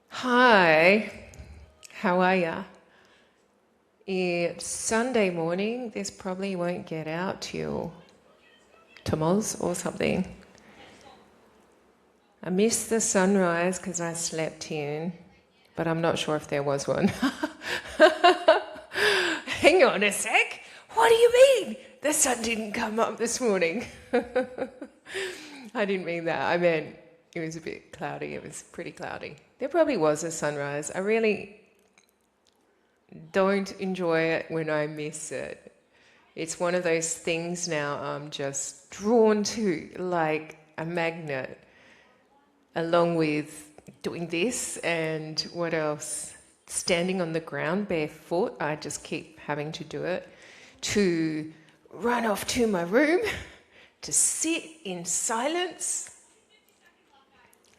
Hi, how are ya? It's Sunday morning. This probably won't get out till tomorrow's or something. I missed the sunrise because I slept in, but I'm not sure if there was one. Hang on a sec. What do you mean? The sun didn't come up this morning. I didn't mean that. I meant it was a bit cloudy. It was pretty cloudy. There probably was a sunrise. I really don't enjoy it when I miss it. It's one of those things now I'm just drawn to like a magnet, along with doing this and what else? Standing on the ground barefoot. I just keep having to do it. To run off to my room, to sit in silence.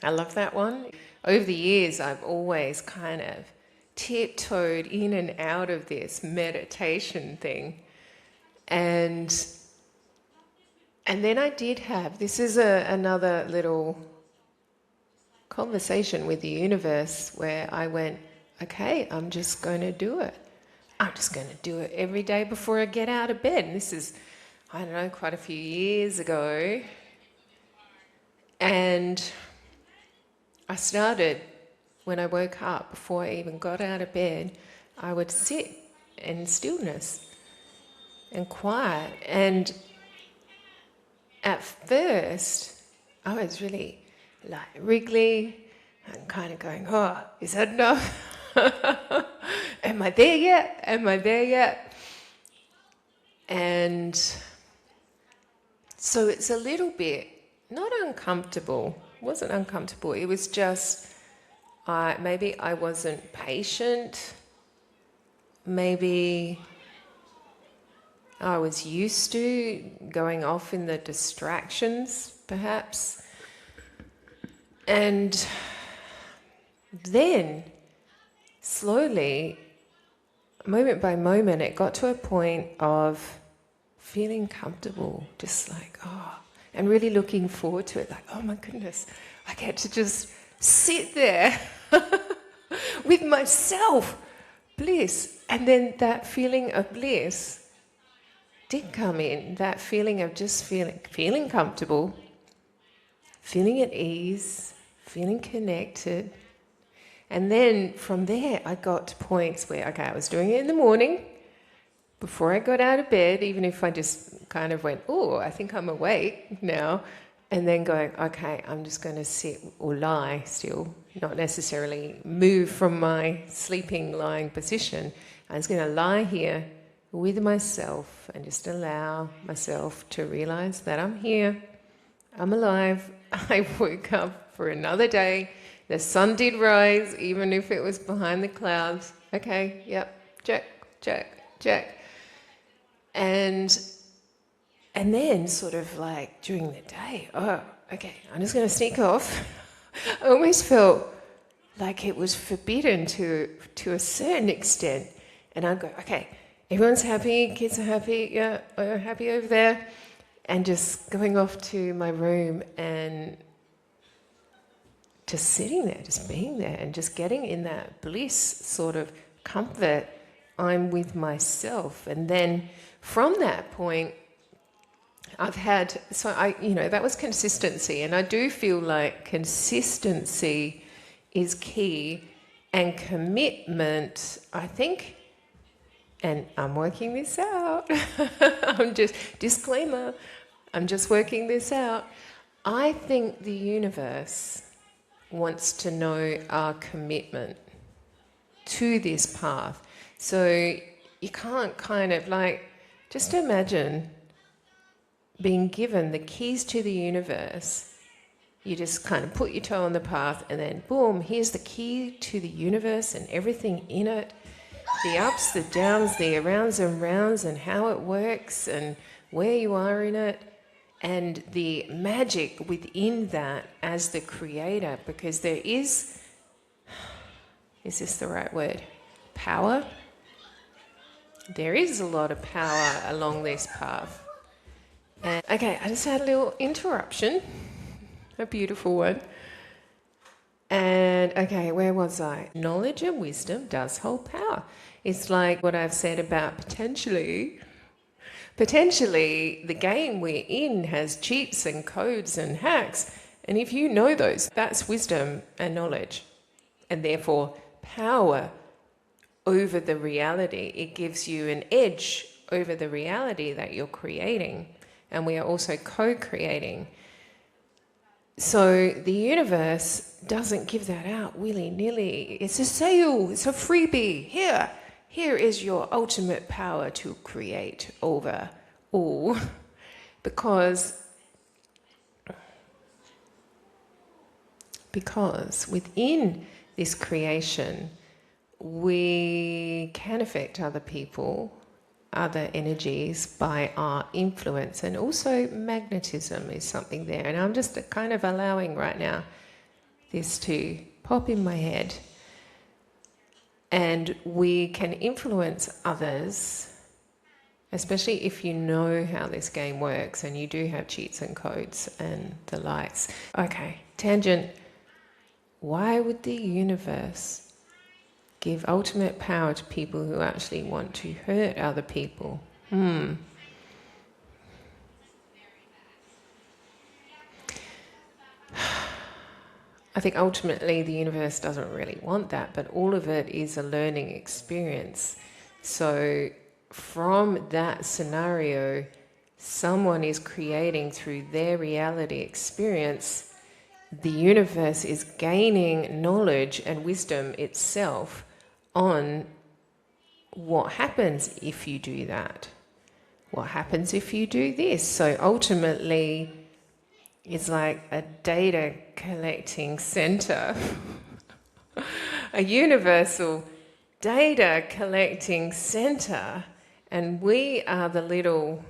I love that one. Over the years, I've always kind of tiptoed in and out of this meditation thing. And then I did have, this is another little conversation with the universe where I went, okay, I'm just going to do it. I'm just going to do it every day before I get out of bed. And this is, I don't know, quite a few years ago. And I started, when I woke up, before I even got out of bed, I would sit in stillness and quiet. And at first, I was really like wriggly and kind of going, oh, is that enough? Am I there yet? Am I there yet? And so it's a little bit, not uncomfortable. It wasn't uncomfortable. It was just, maybe I wasn't patient. Maybe I was used to going off in the distractions, perhaps. And then, slowly, moment by moment, it got to a point of feeling comfortable, just like, oh, and really looking forward to it, like, oh my goodness, I get to just sit there with myself, bliss. And then that feeling of bliss did come in, that feeling of just feeling comfortable, feeling at ease, feeling connected. And then from there, I got to points where, okay, I was doing it in the morning, before I got out of bed, even if I just kind of went, oh, I think I'm awake now, and then going, okay, I'm just going to sit or lie still, not necessarily move from my sleeping, lying position. I'm just going to lie here with myself and just allow myself to realize that I'm here, I'm alive, I woke up for another day. The sun did rise, even if it was behind the clouds. Okay, yep, check, check, check. And then sort of like during the day, oh, okay, I'm just going to sneak off. I almost felt like it was forbidden to a certain extent. And I'd go, okay, everyone's happy, kids are happy, yeah, we're happy over there. And just going off to my room and just sitting there, just being there and just getting in that bliss sort of comfort. I'm with myself. And then from that point, I've had, that was consistency. And I do feel like consistency is key, and commitment, I think, and I'm working this out. Disclaimer, I'm just working this out. I think the universe wants to know our commitment to this path. So you can't kind of like, just imagine being given the keys to the universe. You just kind of put your toe on the path and then boom, here's the key to the universe and everything in it. The ups, the downs, the arounds and rounds and how it works and where you are in it. And the magic within that as the creator, because there is this the right word? Power? There is a lot of power along this path. And okay, I just had a little interruption, a beautiful one. And okay, where was I? Knowledge and wisdom does hold power. It's like what I've said about potentially the game we're in has cheats and codes and hacks. And if you know those, that's wisdom and knowledge. And therefore, power over the reality. It gives you an edge over the reality that you're creating. And we are also co-creating. So the universe doesn't give that out willy-nilly. It's a sale, it's a freebie. Here is your ultimate power to create over all. Because within this creation, we can affect other people, other energies by our influence, and also magnetism is something there. And I'm just kind of allowing right now this to pop in my head. And we can influence others, especially if you know how this game works and you do have cheats and codes and the likes. Okay, tangent. Why would the universe give ultimate power to people who actually want to hurt other people? I think ultimately the universe doesn't really want that, but all of it is a learning experience. So from that scenario, someone is creating through their reality experience. The universe is gaining knowledge and wisdom itself on what happens if you do that. What happens if you do this? So ultimately, it's like a data collecting center, a universal data collecting center, and we are the little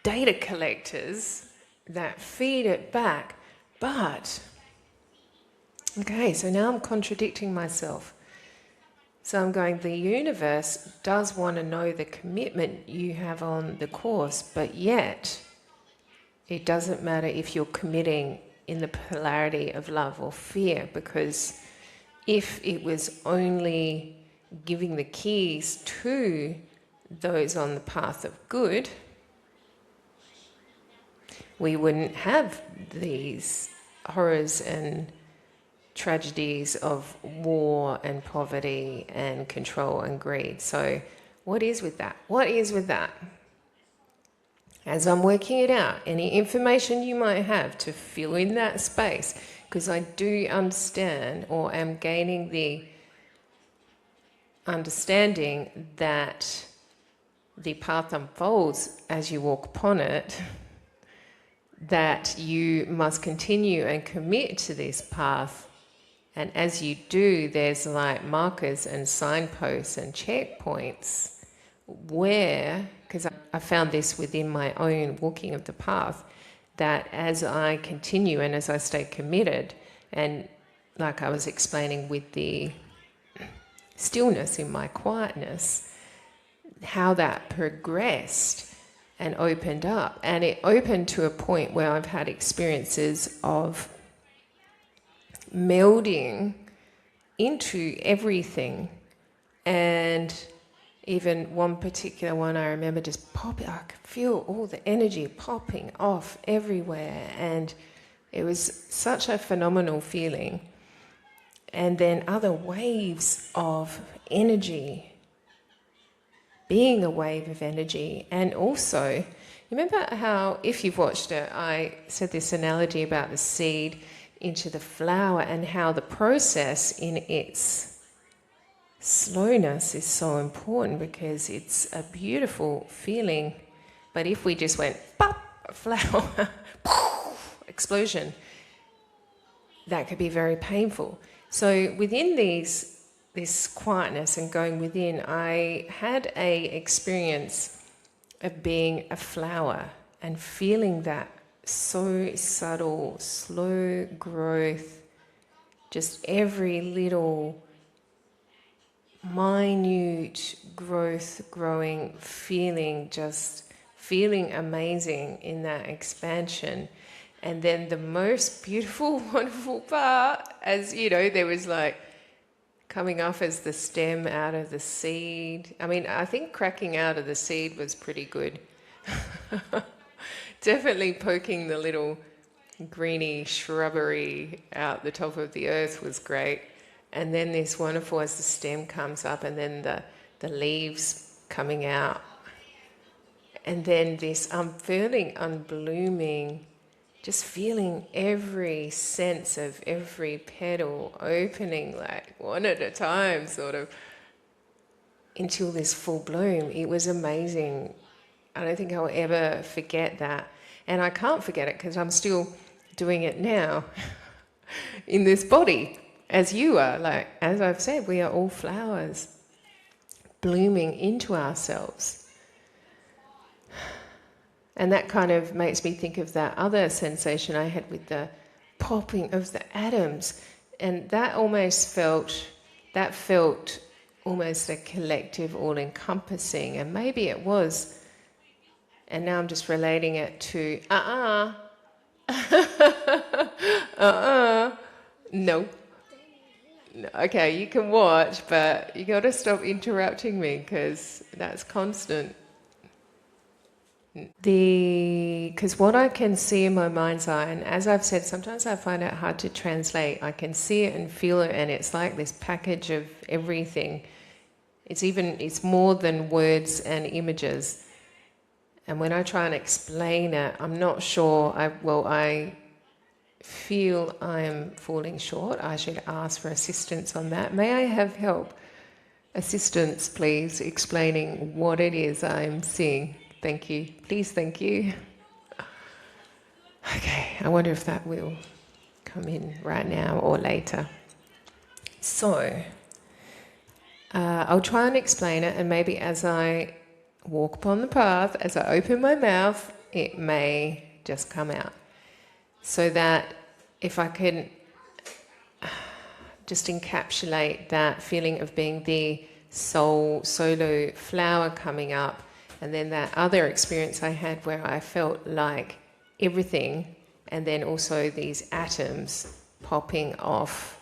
data collectors that feed it back. But, okay, so now I'm contradicting myself. So I'm going, the universe does want to know the commitment you have on the course, but yet it doesn't matter if you're committing in the polarity of love or fear, because if it was only giving the keys to those on the path of good, we wouldn't have these horrors and tragedies of war and poverty and control and greed. So what is with that? What is with that? As I'm working it out, any information you might have to fill in that space, because I do understand, or am gaining the understanding that the path unfolds as you walk upon it, that you must continue and commit to this path. And as you do, there's like markers and signposts and checkpoints where, because I found this within my own walking of the path, that as I continue and as I stay committed, and like I was explaining with the stillness in my quietness, how that progressed and opened up. And it opened to a point where I've had experiences of melding into everything. And even one particular one I remember just popping, I could feel all the energy popping off everywhere, and it was such a phenomenal feeling. And then other waves of energy, being a wave of energy. And also, you remember how, if you've watched it, I said this analogy about the seed into the flower, and how the process in its slowness is so important, because it's a beautiful feeling. But if we just went, pop, flower, explosion, that could be very painful. So within this quietness and going within, I had a experience of being a flower and feeling that so subtle, slow growth, just every little minute growth, growing, feeling just feeling amazing in that expansion. And then the most beautiful, wonderful part, as you know, there was like coming off as the stem out of the seed. I mean, I think cracking out of the seed was pretty good. Definitely poking the little greeny shrubbery out the top of the earth was great. And then this wonderful, as the stem comes up, and then the leaves coming out. And then this unfurling, unblooming, just feeling every sense of every petal opening, like one at a time, sort of, until this full bloom. It was amazing. I don't think I'll ever forget that. And I can't forget it because I'm still doing it now in this body, as you are. Like, as I've said, we are all flowers blooming into ourselves. And that kind of makes me think of that other sensation I had with the popping of the atoms. And that felt almost a collective, all-encompassing. And maybe it was. And now I'm just relating it to, no. Okay, you can watch, but you got to stop interrupting me because that's constant. Because what I can see in my mind's eye, and as I've said, sometimes I find it hard to translate. I can see it and feel it, and it's like this package of everything. It's more than words and images. And when I try and explain it, I'm not sure. I feel I'm falling short. I should ask for assistance on that. May I have help? Assistance, please, explaining what it is I'm seeing. Thank you. Please, thank you. Okay, I wonder if that will come in right now or later. So, I'll try and explain it, and maybe as I walk upon the path, as I open my mouth, it may just come out. So that if I can just encapsulate that feeling of being the solo flower coming up, and then that other experience I had where I felt like everything, and then also these atoms popping off,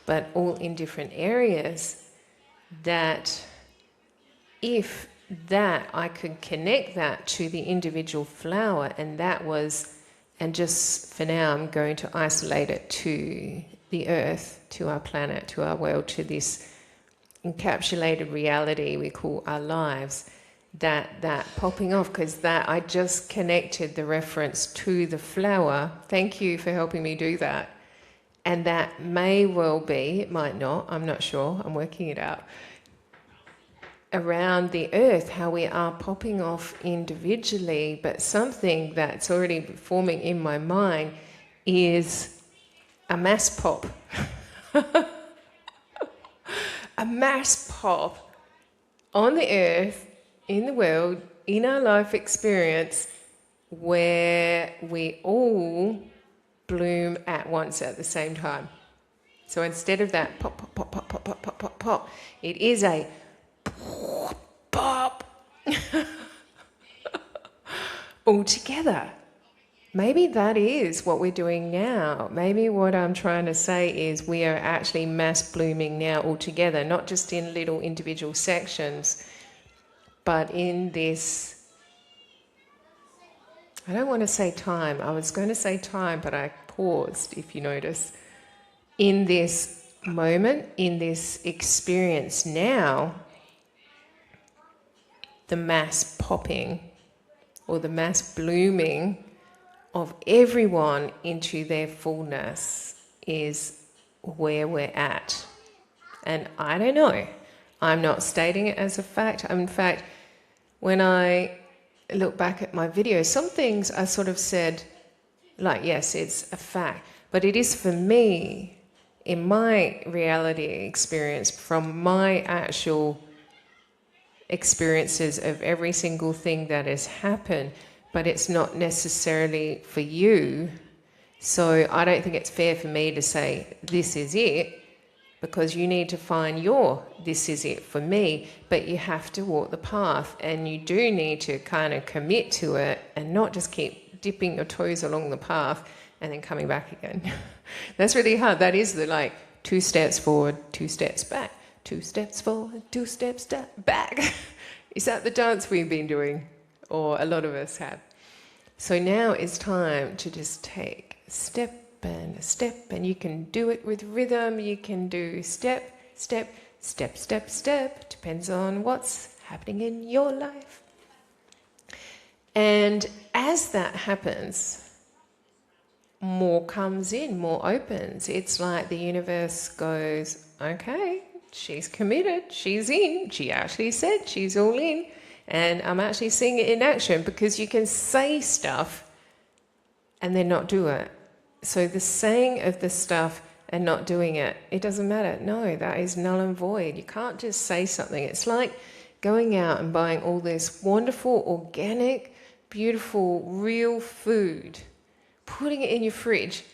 but all in different areas, that if that I could connect that to the individual flower, and just for now I'm going to isolate it to the earth, to our planet, to our world, to this encapsulated reality we call our lives, that popping off, because that I just connected the reference to the flower. Thank you for helping me do that. And that may well be, it might not, I'm not sure, I'm working it out, around the earth, how we are popping off individually, but something that's already forming in my mind is a mass pop. A mass pop on the earth, in the world, in our life experience, where we all bloom at once at the same time. So instead of that pop, pop, pop, pop, pop, pop, pop, pop, pop, it is a pop all together. Maybe that is what we're doing now. Maybe what I'm trying to say is we are actually mass blooming now all together, not just in little individual sections, but in this, I don't want to say time. I was going to say time, but I paused, if you notice. In this moment, in this experience now, the mass popping or the mass blooming of everyone into their fullness is where we're at. And I don't know. I'm not stating it as a fact. In fact, when I look back at my videos, some things I sort of said, like, yes, it's a fact. But it is for me, in my reality experience, from my actual experiences of every single thing that has happened, but it's not necessarily for you. So I don't think it's fair for me to say this is it, because you need to find this is it for me, but you have to walk the path, and you do need to kind of commit to it and not just keep dipping your toes along the path and then coming back again. That's really hard. That is the 2 steps forward, 2 steps back, 2 steps forward, 2 steps back. Is that the dance we've been doing? Or a lot of us have. So now it's time to just take a step and a step, and you can do it with rhythm. You can do step, step, step, step, step. Depends on what's happening in your life. And as that happens, more comes in, more opens. It's like the universe goes, okay, she's committed, she's in. She actually said she's all in. And I'm actually seeing it in action, because you can say stuff and then not do it. So the saying of the stuff and not doing it, it doesn't matter. No, that is null and void. You can't just say something. It's like going out and buying all this wonderful, organic, beautiful, real food, putting it in your fridge,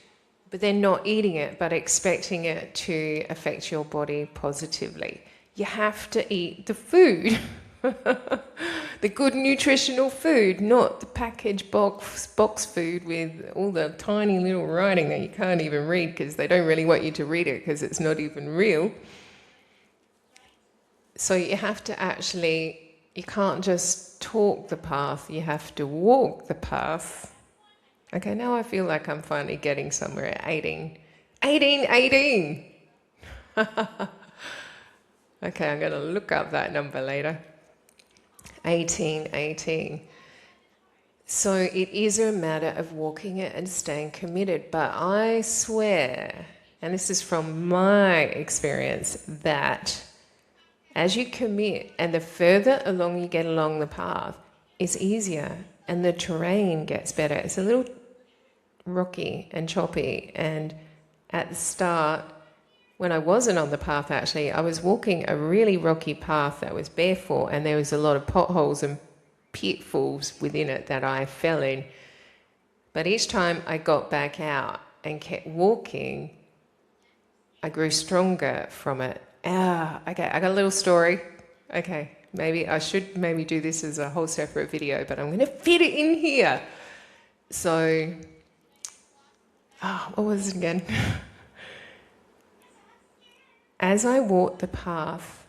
but then not eating it, but expecting it to affect your body positively. You have to eat the food. The good nutritional food, not the packaged box food with all the tiny little writing that you can't even read, because they don't really want you to read it because it's not even real. So you have to actually, you can't just talk the path, you have to walk the path. Okay, now I feel like I'm finally getting somewhere at 18. 18! Okay, I'm going to look up that number later. 18. So it is a matter of walking it and staying committed. But I swear, and this is from my experience, that as you commit and the further along you get along the path, it's easier and the terrain gets better. It's a little rocky and choppy, and at the start, when I wasn't on the path, actually, I was walking a really rocky path that was barefoot, and there was a lot of potholes and pitfalls within it that I fell in. But each time I got back out and kept walking, I grew stronger from it. Okay, I got a little story. Okay, maybe I should do this as a whole separate video, but I'm going to fit it in here. So, what was it again? As I walked the path,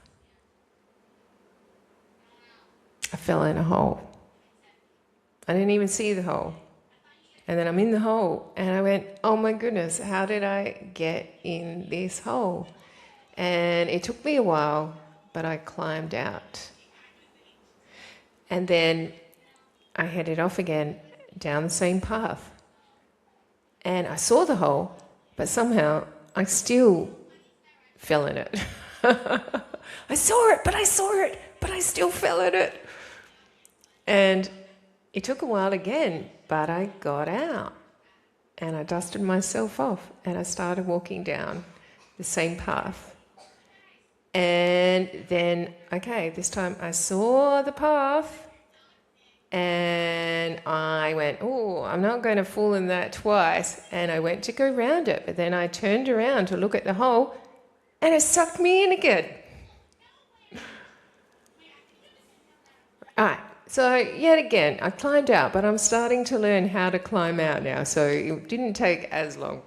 I fell in a hole. I didn't even see the hole. And then I'm in the hole, and I went, oh my goodness, how did I get in this hole? And it took me a while, but I climbed out. And then I headed off again down the same path. And I saw the hole, but somehow I still fell in it. I saw it, but I still fell in it. And it took a while again, but I got out and I dusted myself off and I started walking down the same path. And then, okay, this time I saw the path and I went, oh, I'm not going to fall in that twice. And I went to go round it, but then I turned around to look at the hole, and it sucked me in again. All right, so yet again, I climbed out, but I'm starting to learn how to climb out now, so it didn't take as long.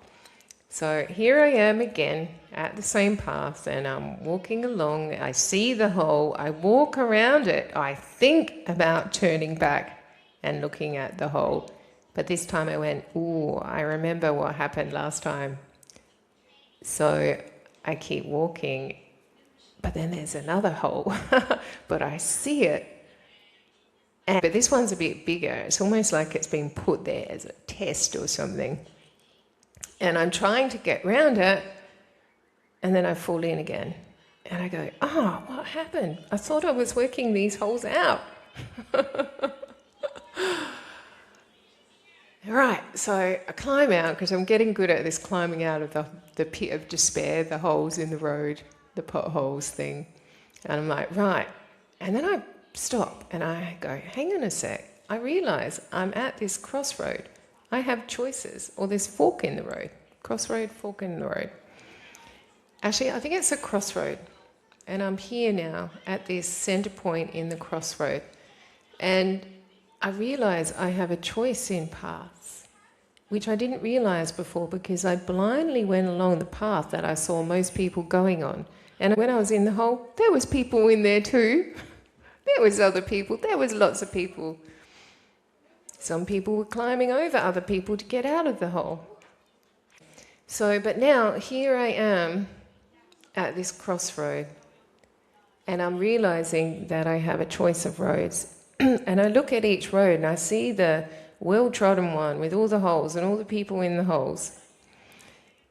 So here I am again at the same path, and I'm walking along. I see the hole. I walk around it. I think about turning back and looking at the hole. But this time I went, ooh, I remember what happened last time. So I keep walking, but then there's another hole, but I see it. But this one's a bit bigger. It's almost like it's been put there as a test or something. And I'm trying to get round it, and then I fall in again. And I go, oh, what happened? I thought I was working these holes out. Right, so I climb out, because I'm getting good at this climbing out of the pit of despair, the holes in the road, the potholes thing. And I'm like, right. And then I stop and I go, hang on a sec. I realise I'm at this crossroad. I have choices, or this fork in the road. Crossroad, fork in the road. Actually, I think it's a crossroad. And I'm here now at this center point in the crossroad. And I realize I have a choice in paths, which I didn't realize before because I blindly went along the path that I saw most people going on. And when I was in the hole, there was people in there too. There was other people. There was lots of people. Some people were climbing over other people to get out of the hole. So, but now here I am at this crossroad. And I'm realizing that I have a choice of roads. And I look at each road and I see the well-trodden one with all the holes and all the people in the holes.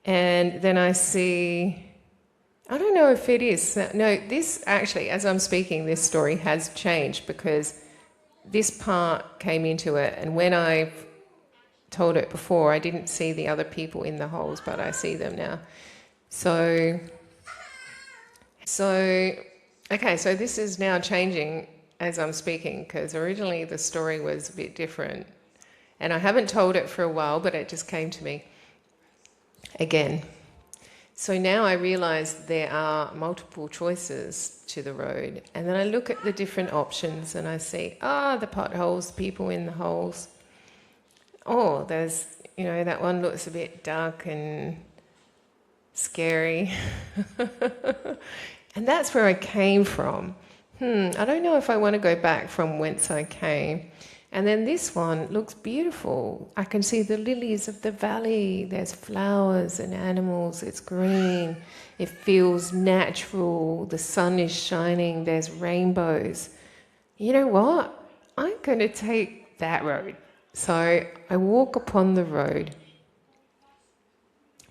And then I see, I don't know if it is, no, this actually, as I'm speaking, this story has changed because this part came into it. And when I've told it before, I didn't see the other people in the holes, but I see them now. So okay, so this is now changing as I'm speaking because originally the story was a bit different. And I haven't told it for a while, but it just came to me again. So now I realize there are multiple choices to the road. And then I look at the different options and I see, the potholes, people in the holes. Oh, there's, that one looks a bit dark and scary. And that's where I came from. I don't know if I want to go back from whence I came. And then this one looks beautiful. I can see the lilies of the valley. There's flowers and animals. It's green. It feels natural. The sun is shining. There's rainbows. You know what? I'm going to take that road. So I walk upon the road.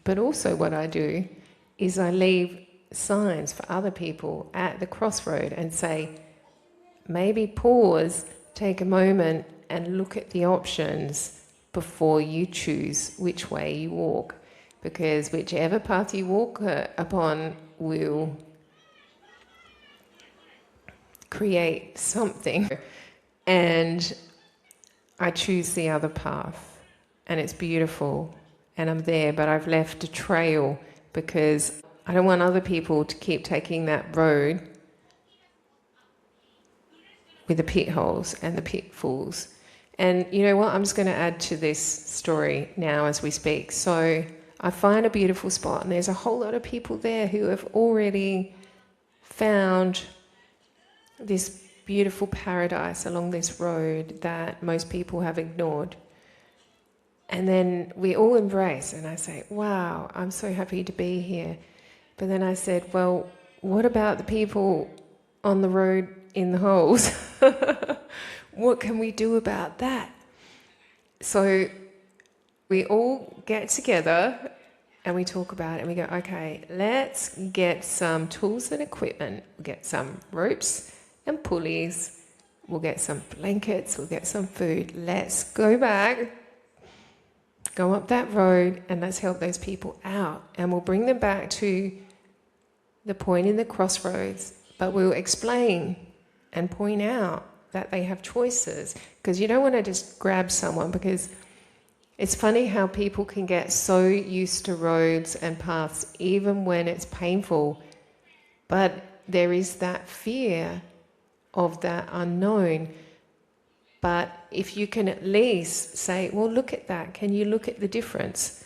But also what I do is I leave signs for other people at the crossroad and say, maybe pause, take a moment and look at the options before you choose which way you walk, because whichever path you walk upon will create something. And I choose the other path and it's beautiful and I'm there, but I've left a trail because I don't want other people to keep taking that road with the pit holes and the pitfalls. And you know what? I'm just going to add to this story now as we speak. So I find a beautiful spot and there's a whole lot of people there who have already found this beautiful paradise along this road that most people have ignored. And then we all embrace and I say, wow, I'm so happy to be here. But then I said, well, what about the people on the road in the holes? What can we do about that? So we all get together and we talk about it and we go, okay, let's get some tools and equipment. We'll get some ropes and pulleys. We'll get some blankets. We'll get some food. Let's go back, go up that road and let's help those people out. And we'll bring them back to the point in the crossroads, but we'll explain and point out that they have choices, because you don't want to just grab someone, because it's funny how people can get so used to roads and paths even when it's painful, but there is that fear of that unknown. But if you can at least say, well, look at that, can you look at the difference?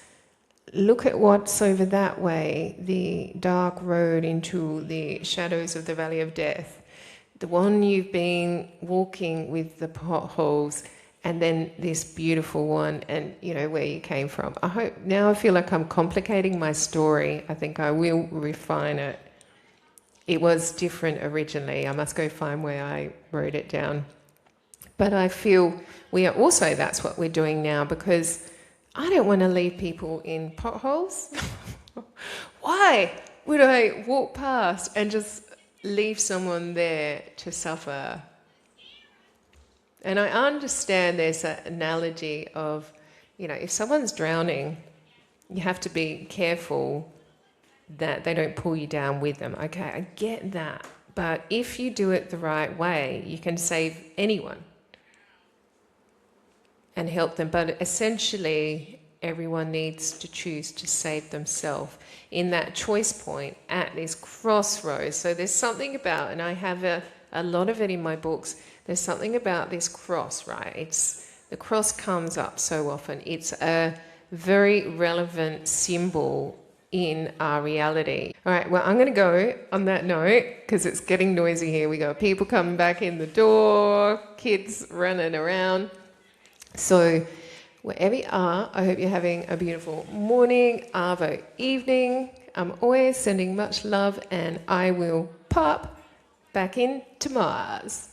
Look at what's over that way, the dark road into the shadows of the valley of death, the one you've been walking with the potholes, and then this beautiful one, and where you came from. I feel like I'm complicating my story. I think I will refine it. It was different originally. I must go find where I wrote it down. But I feel that's what we're doing now, because I don't want to leave people in potholes. Why would I walk past and just leave someone there to suffer? And I understand there's an analogy of, if someone's drowning, you have to be careful that they don't pull you down with them. Okay, I get that. But if you do it the right way, you can save anyone and help them. But essentially, everyone needs to choose to save themselves in that choice point at this crossroads. So there's something about, and I have a lot of it in my books, there's something about this cross, right? The cross comes up so often. It's a very relevant symbol in our reality. All right, well, I'm going to go on that note because it's getting noisy here. We got people coming back in the door, kids running around. So wherever you are, I hope you're having a beautiful morning, arvo evening. I'm always sending much love, and I will pop back into Mars.